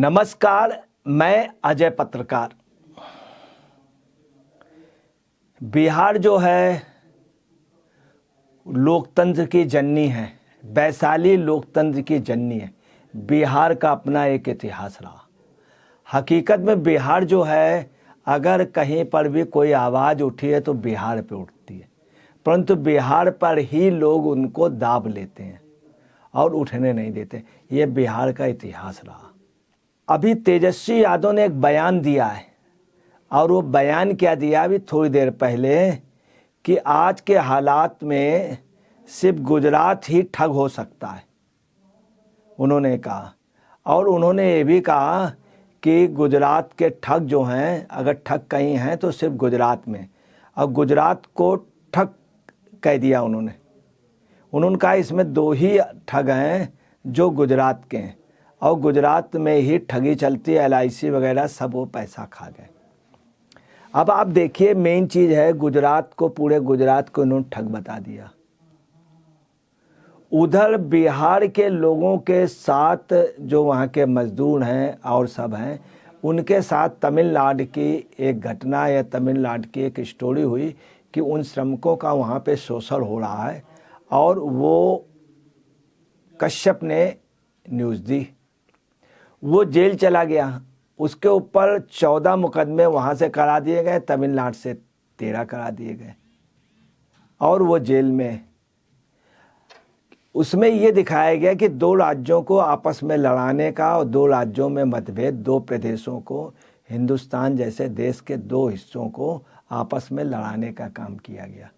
नमस्कार, मैं अजय पत्रकार। बिहार जो है लोकतंत्र की जननी है, वैशाली लोकतंत्र की जननी है। बिहार का अपना एक इतिहास रहा। हकीकत में बिहार जो है, अगर कहीं पर भी कोई आवाज़ उठी है तो बिहार पे उठती है, परंतु बिहार पर ही लोग उनको दाब लेते हैं और उठने नहीं देते। ये बिहार का इतिहास रहा। अभी तेजस्वी यादव ने एक बयान दिया है, और वो बयान क्या दिया अभी थोड़ी देर पहले, कि आज के हालात में सिर्फ गुजरात ही ठग हो सकता है, उन्होंने कहा। और उन्होंने ये भी कहा कि गुजरात के ठग जो हैं, अगर ठग कहीं हैं तो सिर्फ गुजरात में, और गुजरात को ठग कह दिया उन्होंने कहा इसमें दो ही ठग हैं जो गुजरात के हैं, और गुजरात में ही ठगी चलती है, LIC वगैरह सब वो पैसा खा गए। अब आप देखिए, मेन चीज़ है गुजरात को, पूरे गुजरात को इन्होंने ठग बता दिया। उधर बिहार के लोगों के साथ जो वहाँ के मजदूर हैं और सब हैं, उनके साथ तमिलनाडु की एक घटना या तमिलनाडु की एक स्टोरी हुई कि उन श्रमिकों का वहाँ पे शोषण हो रहा है, और वो कश्यप ने न्यूज़ दी। वो जेल चला गया, उसके ऊपर 14 मुकदमे वहाँ से करा दिए गए, तमिलनाडु से 13 करा दिए गए, और वो जेल में। उसमें ये दिखाया गया कि दो राज्यों को आपस में लड़ाने का, और दो राज्यों में मतभेद, दो प्रदेशों को, हिंदुस्तान जैसे देश के दो हिस्सों को आपस में लड़ाने का काम किया गया।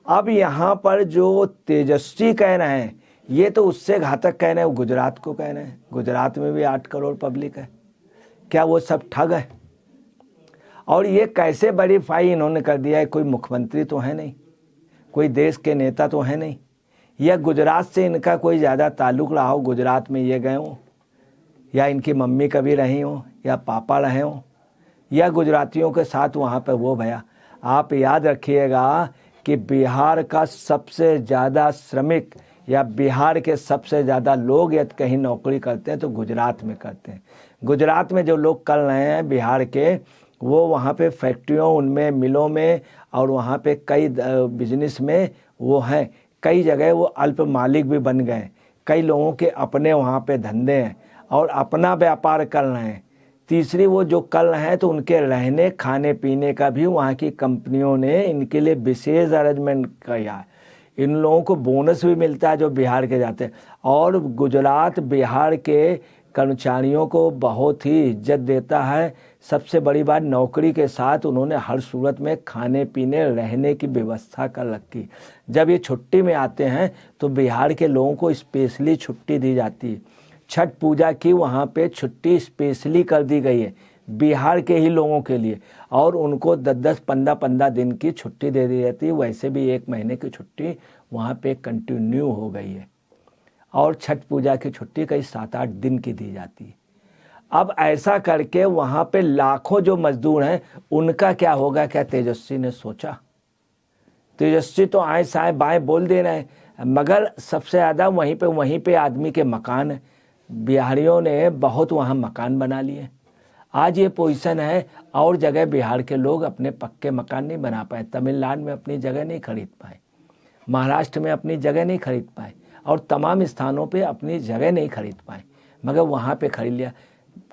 अब यहाँ पर जो तेजस्वी कह रहे हैं, ये तो उससे घातक कह रहे हैं, गुजरात को कह रहे हैं। गुजरात में भी 8 करोड़ पब्लिक है, क्या वो सब ठग है? और ये कैसे वेरीफाई इन्होंने कर दिया है? कोई मुख्यमंत्री तो है नहीं, कोई देश के नेता तो है नहीं, या गुजरात से इनका कोई ज़्यादा ताल्लुक़ रहा हो, गुजरात में ये गए हों, या इनकी मम्मी कभी रही हो, या पापा रहे हों, या गुजरातियों के साथ वहाँ पर वो भया। आप याद रखिएगा कि बिहार का सबसे ज़्यादा श्रमिक या बिहार के सबसे ज़्यादा लोग यदि कहीं नौकरी करते हैं तो गुजरात में करते हैं। गुजरात में जो लोग कर रहे हैं बिहार के, वो वहाँ पे फैक्ट्रियों, उनमें मिलों में, और वहाँ पे कई बिजनेस में वो हैं। कई जगह वो अल्प मालिक भी बन गए, कई लोगों के अपने वहाँ पे धंधे हैं और अपना व्यापार कर रहे हैं। तीसरी, वो जो कर रहे हैं तो उनके रहने खाने पीने का भी वहाँ की कंपनियों ने इनके लिए विशेष अरेंजमेंट किया है। इन लोगों को बोनस भी मिलता है जो बिहार के जाते हैं, और गुजरात बिहार के कर्मचारियों को बहुत ही इज्जत देता है। सबसे बड़ी बात, नौकरी के साथ उन्होंने हर सूरत में खाने पीने रहने की व्यवस्था कर रखी। जब ये छुट्टी में आते हैं तो बिहार के लोगों को स्पेशली छुट्टी दी जाती है। छठ पूजा की वहाँ पे छुट्टी स्पेशली कर दी गई है बिहार के ही लोगों के लिए, और उनको 10-10, 15-15 दिन की छुट्टी दे दी जाती है। वैसे भी 1 महीने की छुट्टी वहाँ पे कंटिन्यू हो गई है, और छठ पूजा की छुट्टी कई 7-8 दिन की दी जाती है। अब ऐसा करके वहाँ पे लाखों जो मजदूर हैं, उनका क्या होगा? क्या तेजस्वी ने सोचा? तेजस्वी तो आए साए बाएं बोल दे रहे हैं, मगर सबसे ज़्यादा वहीं पे आदमी के मकान है। बिहारियों ने बहुत वहाँ मकान बना लिए। आज ये पोजीशन है, और जगह बिहार के लोग अपने पक्के मकान नहीं बना पाए। तमिलनाडु में अपनी जगह नहीं खरीद पाए, महाराष्ट्र में अपनी जगह नहीं खरीद पाए, और तमाम स्थानों पे अपनी जगह नहीं खरीद पाए, मगर वहाँ पे खरीद लिया।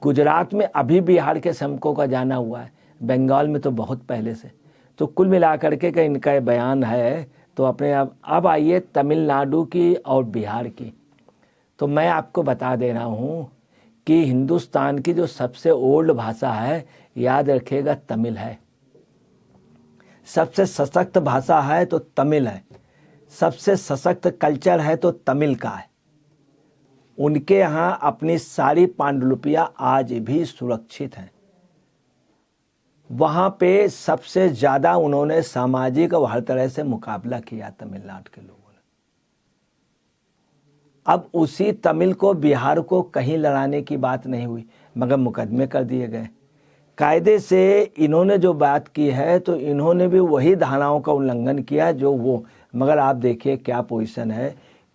गुजरात में अभी बिहार के श्रमिकों का जाना हुआ है, बंगाल में तो बहुत पहले से। तो कुल मिलाकर के इनका बयान है। तो अपने अब आइए तमिलनाडु की और बिहार की। तो मैं आपको बता दे रहा हूँ कि हिंदुस्तान की जो सबसे ओल्ड भाषा है, याद रखिएगा, तमिल है। सबसे सशक्त भाषा है तो तमिल है। सबसे सशक्त कल्चर है तो तमिल का है। उनके यहाँ अपनी सारी पांडुलिपियाँ आज भी सुरक्षित हैं। वहाँ पे सबसे ज़्यादा उन्होंने सामाजिक और हर तरह से मुकाबला किया तमिलनाडु के लोगों ने। अब उसी तमिल को, बिहार को कहीं लड़ाने की बात नहीं हुई, मगर मुकदमे कर दिए गए। कायदे से इन्होंने जो बात की है तो इन्होंने भी वही धाराओं का उल्लंघन किया जो वो। मगर आप देखिए क्या पोजीशन है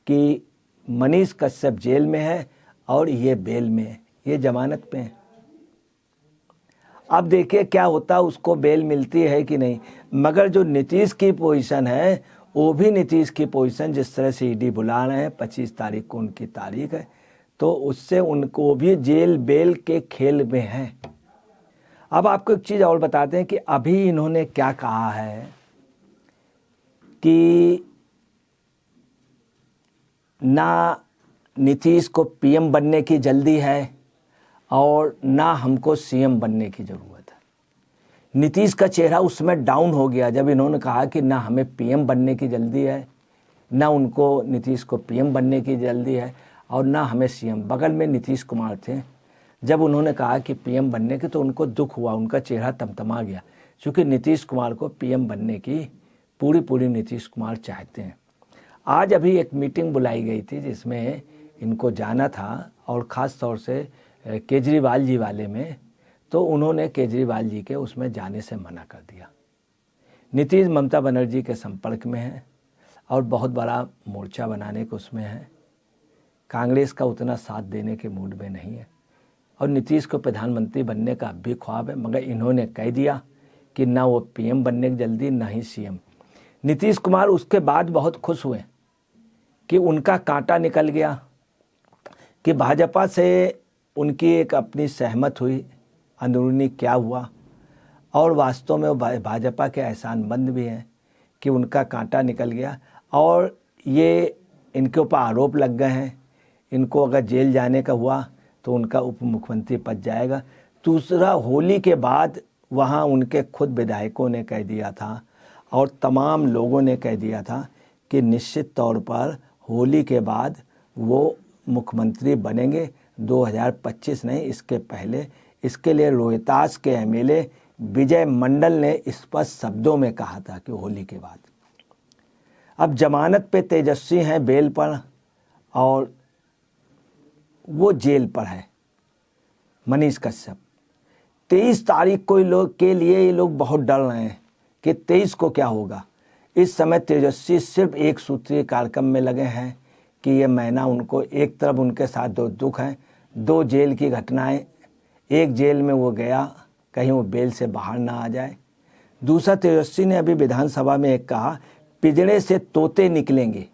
कि मनीष कश्यप जेल में है और ये बेल में है, ये जमानत पे है। अब देखिए क्या होता, उसको बेल मिलती है कि नहीं। मगर जो नीतीश की पोजीशन है वो भी नीतीश की पोजीशन, जिस तरह से ईडी बुला रहे हैं, 25 तारीख को उनकी तारीख है, तो उससे उनको भी जेल बेल के खेल में है। अब आपको एक चीज़ और बताते हैं कि अभी इन्होंने क्या कहा है कि ना नीतीश को पीएम बनने की जल्दी है और ना हमको सीएम बनने की ज़रूरत है। नीतीश का चेहरा उसमें डाउन हो गया जब इन्होंने कहा कि ना हमें पीएम बनने की जल्दी है, ना उनको नीतीश को पीएम बनने की जल्दी है, और ना हमें सीएम। बगल में नीतीश कुमार थे, जब उन्होंने कहा कि पीएम बनने की तो उनको दुख हुआ, उनका चेहरा तमतमा गया, क्योंकि नीतीश कुमार को पीएम बनने की पूरी नीतीश कुमार चाहते हैं। आज अभी एक मीटिंग बुलाई गई थी जिसमें इनको जाना था, और ख़ास तौर से केजरीवाल जी वाले में, तो उन्होंने केजरीवाल जी के उसमें जाने से मना कर दिया। नीतीश ममता बनर्जी के संपर्क में है और बहुत बड़ा मोर्चा बनाने को उसमें है। कांग्रेस का उतना साथ देने के मूड में नहीं है, और नीतीश को प्रधानमंत्री बनने का अब भी ख्वाब है, मगर इन्होंने कह दिया कि ना वो पीएम बनने की जल्दी, ना ही सीएम। नीतीश कुमार उसके बाद बहुत खुश हुए कि उनका कांटा निकल गया, कि भाजपा से उनकी एक अपनी सहमत हुई, अंदरूनी क्या हुआ, और वास्तव में वो भाजपा के एहसानमंद भी हैं कि उनका कांटा निकल गया। और ये इनके ऊपर आरोप लग गए हैं, इनको अगर जेल जाने का हुआ तो उनका उप मुख्यमंत्री पद जाएगा। दूसरा, होली के बाद वहाँ उनके खुद विधायकों ने कह दिया था और तमाम लोगों ने कह दिया था कि निश्चित तौर पर होली के बाद वो मुख्यमंत्री बनेंगे, 2025 नहीं, इसके पहले। इसके लिए रोहतास के एमएलए विजय मंडल ने स्पष्ट शब्दों में कहा था कि होली के बाद। अब जमानत पे तेजस्वी हैं, बेल पर, और वो जेल पर है मनीष कश्यप। 23 तारीख को लोग के लिए ये लोग बहुत डर रहे हैं कि 23 को क्या होगा। इस समय तेजस्वी सिर्फ एक सूत्रीय कार्यक्रम में लगे हैं कि ये महीना उनको, एक तरफ उनके साथ दो दुख हैं, 2 जेल की घटनाएं। एक जेल में वो गया, कहीं वो बेल से बाहर ना आ जाए। दूसरा, तेजस्वी ने अभी विधानसभा में एक कहा, पिंजड़े से तोते निकलेंगे,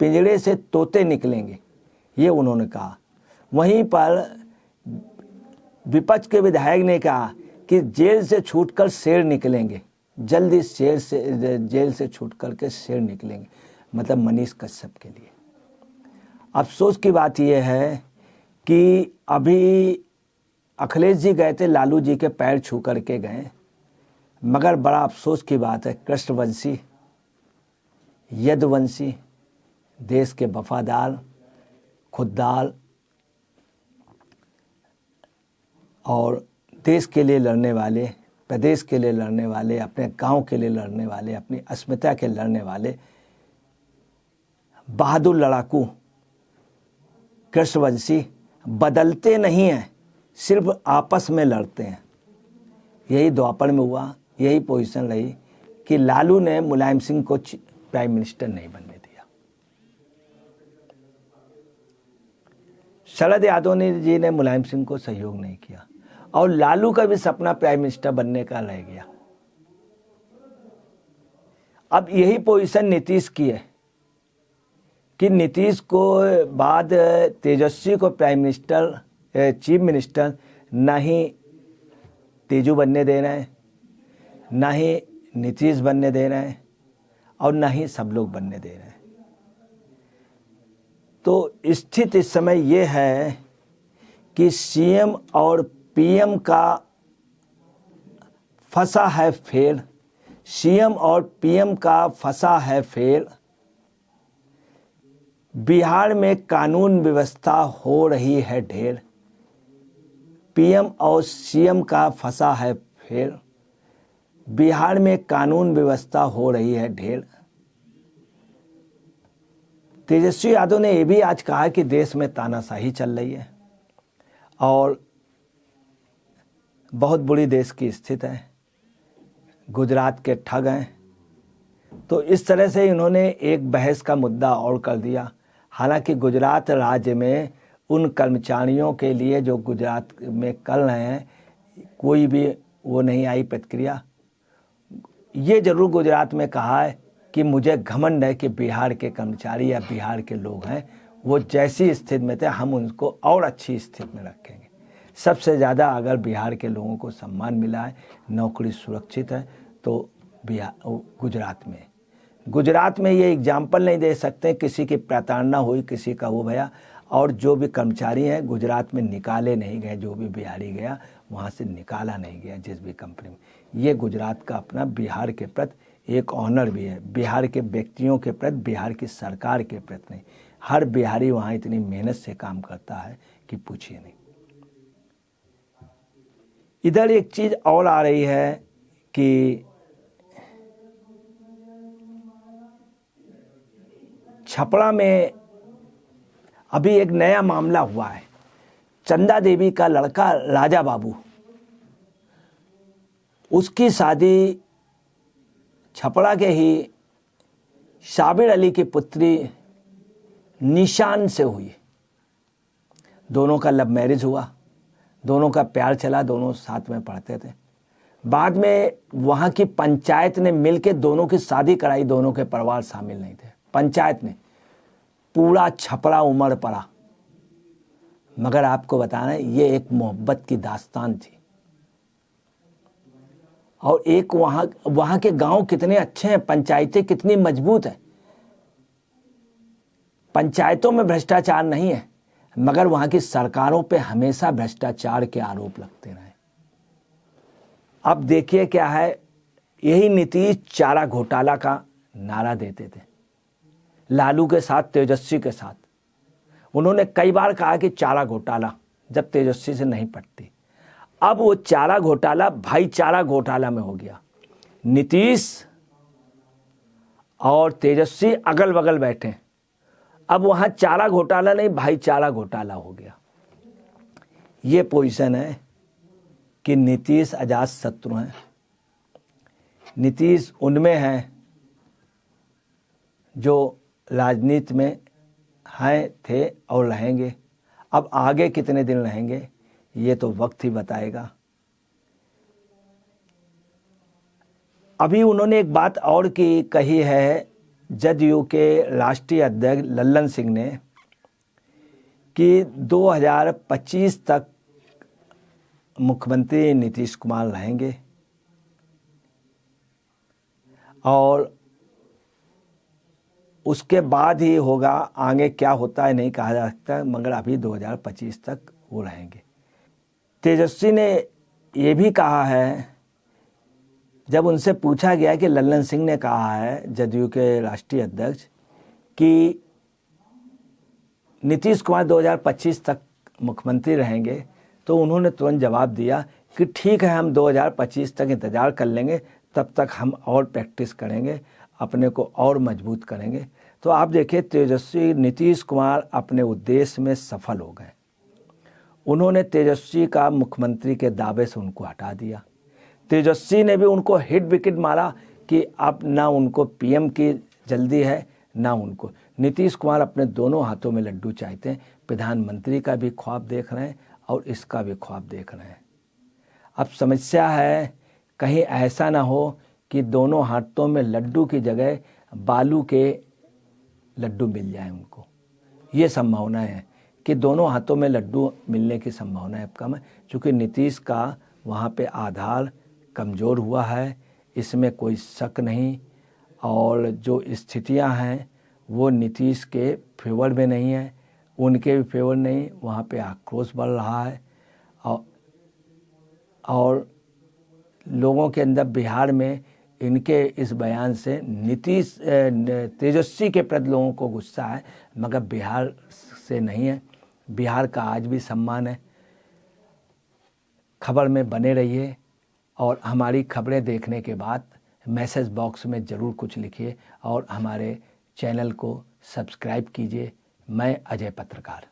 पिंजड़े से तोते निकलेंगे, ये उन्होंने कहा। वहीं पर विपक्ष के विधायक ने कहा कि जेल से छूटकर शेर निकलेंगे, जल्दी जेल से छूट करके शेर निकलेंगे, मतलब मनीष कश्यप के लिए। अफसोस की बात यह है कि अभी अखिलेश जी गए थे, लालू जी के पैर छू करके गए, मगर बड़ा अफसोस की बात है, कृष्णवंशी, यदुवंशी, देश के वफादार, खुददार और देश के लिए लड़ने वाले, प्रदेश के लिए लड़ने वाले, अपने गांव के लिए लड़ने वाले, अपनी अस्मिता के लड़ने वाले बहादुर लड़ाकू कृष्णवंशी बदलते नहीं हैं, सिर्फ आपस में लड़ते हैं। यही द्वापर में हुआ, यही पोजीशन रही कि लालू ने मुलायम सिंह को प्राइम मिनिस्टर नहीं बनने दिया। शरद यादव जी ने मुलायम सिंह को सहयोग नहीं किया, और लालू का भी सपना प्राइम मिनिस्टर बनने का रह गया। अब यही पोजीशन नीतीश की है कि नीतीश को बाद तेजस्वी को प्राइम मिनिस्टर, चीफ मिनिस्टर ना ही तेजू बनने दे रहे हैं, ना ही नीतीश बनने दे रहे हैं, और ना ही सब लोग बनने दे रहे हैं। तो स्थिति इस समय ये है कि सीएम और पीएम का फंसा है फेर, सीएम और पीएम का फंसा है फेर। बिहार में कानून व्यवस्था हो रही है ढेर, पीएम और सीएम का फंसा है फेर। बिहार में कानून व्यवस्था हो रही है ढेर। तेजस्वी यादव ने यह भी आज कहा कि देश में तानाशाही चल रही है और बहुत बुरी देश की स्थिति है, गुजरात के ठग हैं। तो इस तरह से इन्होंने एक बहस का मुद्दा और कर दिया। हालांकि गुजरात राज्य में उन कर्मचारियों के लिए जो गुजरात में कर रहे हैं, कोई भी वो नहीं आई प्रतिक्रिया। ये जरूर गुजरात में कहा है कि मुझे घमंड है कि बिहार के कर्मचारी या बिहार के लोग हैं वो जैसी स्थिति में थे हम उनको और अच्छी स्थिति में रखेंगे। सबसे ज़्यादा अगर बिहार के लोगों को सम्मान मिला है, नौकरी सुरक्षित है, तो गुजरात में ये एग्जाम्पल नहीं दे सकते किसी की प्रताड़ना हुई, किसी का वो भया, और जो भी कर्मचारी हैं गुजरात में निकाले नहीं गए। जो भी बिहारी गया वहाँ से निकाला नहीं गया जिस भी कंपनी में। ये गुजरात का अपना बिहार के प्रति एक ऑनर भी है, बिहार के व्यक्तियों के प्रति, बिहार की सरकार के प्रति नहीं। हर बिहारी वहाँ इतनी मेहनत से काम करता है कि पूछिए नहीं। इधर एक चीज़ और आ रही है कि छपरा में अभी एक नया मामला हुआ है। चंदा देवी का लड़का राजा बाबू, उसकी शादी छपरा के ही साबिर अली की पुत्री निशान से हुई। दोनों का लव मैरिज हुआ, दोनों का प्यार चला, दोनों साथ में पढ़ते थे। बाद में वहाँ की पंचायत ने मिलकर दोनों की शादी कराई। दोनों के परिवार शामिल नहीं थे, पंचायत ने। पूरा छपरा उमड़ पड़ा। मगर आपको बताना है ये एक मोहब्बत की दास्तान थी। और एक वहाँ के गांव कितने अच्छे हैं, पंचायतें कितनी मजबूत हैं। पंचायतों में भ्रष्टाचार नहीं है, मगर वहाँ की सरकारों पे हमेशा भ्रष्टाचार के आरोप लगते रहे। अब देखिए क्या है, यही नीतीश चारा घोटाला का नारा देते थे, लालू के साथ, तेजस्वी के साथ। उन्होंने कई बार कहा कि चारा घोटाला, जब तेजस्वी से नहीं पटती। अब वो चारा घोटाला भाईचारा घोटाला में हो गया। नीतीश और तेजस्वी अगल बगल बैठे, अब वहां चारा घोटाला नहीं भाईचारा घोटाला हो गया। ये पोजीशन है कि नीतीश अजात शत्रु हैं। नीतीश उनमें हैं जो राजनीति में हैं, थे और रहेंगे। अब आगे कितने दिन रहेंगे ये तो वक्त ही बताएगा। अभी उन्होंने एक बात और की कही है जदयू के राष्ट्रीय अध्यक्ष लल्लन सिंह ने कि 2025 तक मुख्यमंत्री नीतीश कुमार रहेंगे और उसके बाद ही होगा। आगे क्या होता है नहीं कहा जा सकता, मगर अभी 2025 तक वो रहेंगे। तेजस्वी ने ये भी कहा है, जब उनसे पूछा गया कि लल्लन सिंह ने कहा है जदयू के राष्ट्रीय अध्यक्ष कि नीतीश कुमार 2025 तक मुख्यमंत्री रहेंगे, तो उन्होंने तुरंत जवाब दिया कि ठीक है, हम 2025 तक इंतज़ार कर लेंगे, तब तक हम और प्रैक्टिस करेंगे, अपने को और मजबूत करेंगे। तो आप देखिए तेजस्वी, नीतीश कुमार अपने उद्देश्य में सफल हो गए। उन्होंने तेजस्वी का मुख्यमंत्री के दावे से उनको हटा दिया। तेजस्वी ने भी उनको हिट विकेट मारा कि अब ना उनको पीएम की जल्दी है ना उनको। नीतीश कुमार अपने दोनों हाथों में लड्डू चाहते हैं, प्रधानमंत्री का भी ख्वाब देख रहे हैं और इसका भी ख्वाब देख रहे हैं। अब समस्या है कहीं ऐसा ना हो कि दोनों हाथों में लड्डू की जगह बालू के लड्डू मिल जाए उनको। ये संभावना है कि दोनों हाथों में लड्डू मिलने की संभावना है कम है, क्योंकि नीतीश का वहाँ पे आधार कमज़ोर हुआ है, इसमें कोई शक नहीं। और जो स्थितियां हैं वो नीतीश के फेवर में नहीं है, उनके भी फेवर नहीं। वहाँ पे आक्रोश बढ़ रहा है और लोगों के अंदर बिहार में इनके इस बयान से नीतीश तेजस्वी के प्रति लोगों को गुस्सा है, मगर बिहार से नहीं है। बिहार का आज भी सम्मान है। खबर में बने रहिए और हमारी खबरें देखने के बाद मैसेज बॉक्स में ज़रूर कुछ लिखिए और हमारे चैनल को सब्सक्राइब कीजिए। मैं अजय पत्रकार।